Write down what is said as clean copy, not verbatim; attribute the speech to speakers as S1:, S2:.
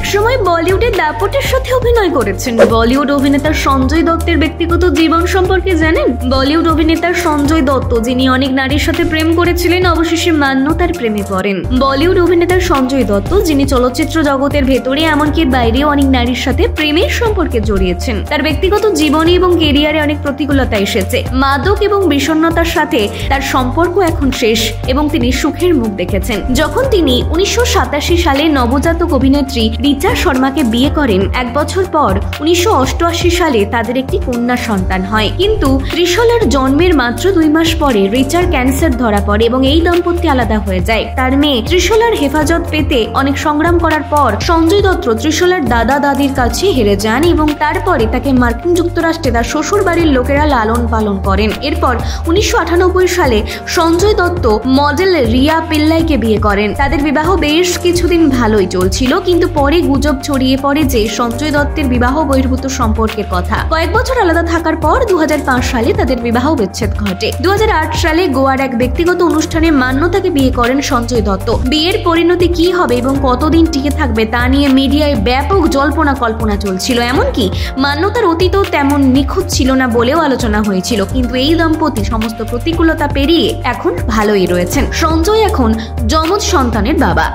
S1: একসময় বলিউডে দাপটের সাথে অভিনয় করেছেন। বলিউড অভিনেতা সঞ্জয় দত্তের ব্যক্তিগত জীবন সম্পর্কে জানেন? বলিউড অভিনেতা সঞ্জয় দত্ত, যিনি অনেক নারীর সাথে প্রেম করেছিলেন, অবশেষে মান্যতার প্রেমে পড়েন। বলিউড অভিনেতা সঞ্জয় দত্ত, যিনি চলচ্চিত্র জগতের ভেতরে এমনকি বাইরেও অনেক নারীর সাথে প্রেমের সম্পর্কে জড়িয়েছেন। তার ব্যক্তিগত জীবনে এবং কেরিয়ারে অনেক প্রতিকূলতা এসেছে। মাদক এবং বিষণ্ণতার সাথে তার সম্পর্ক এখন শেষ এবং তিনি সুখের মুখ দেখেছেন। যখন তিনি 1987 সালে নবজাতক অভিনেত্রী রিচা শর্মাকে বিয়ে করেন, এক বছর পর 1988 সালে তাদের একটি কন্যা সন্তান হয়। কিন্তু ত্রিশলার জন্মের মাত্র 2 মাস পরে রিচার ক্যান্সার ধরা পড়ে এবং এই দম্পতি আলাদা হয়ে যায়। তার মেয়ে ত্রিশলার হেফাজত পেতে অনেক সংগ্রাম করার পর সঞ্জয় দত্ত ত্রিশলার দাদা দাদির কাছে হেরে যান এবং তারপরে তাকে মার্কিন যুক্তরাষ্ট্রে তার শ্বশুর বাড়ির লোকেরা লালন পালন করেন। এরপর 1998 সালে সঞ্জয় দত্ত মডেল রিয়া পিল্লাইকে বিয়ে করেন। তাদের বিবাহ বেশ কিছুদিন ভালোই চলছিল, কিন্তু পরে গুজব ছড়িয়ে পড়ে যে সঞ্জয় দত্তের বিবাহ বহির্ভূত সম্পর্কের কথা। কয়েক বছর আলাদা থাকার পর 2005 সালে তাদের বিবাহ বিচ্ছেদ ঘটে। 2008 সালে গোয়ার এক ব্যক্তিগত অনুষ্ঠানে মান্যতাকে বিয়ে করেন সঞ্জয় দত্ত। বিয়ের পরিণতি কি হবে এবং কতদিন টিকে থাকবে তা নিয়ে মিডিয়ায় ব্যাপক জল্পনা কল্পনা চলছিল। এমনকি মান্যতার অতীতও তেমন নিখুঁত ছিল না বলেও আলোচনা হয়েছিল। কিন্তু এই দম্পতি সমস্ত প্রতিকূলতা পেরিয়ে এখন ভালোই রয়েছেন। সঞ্জয় এখন যমজ সন্তানের বাবা।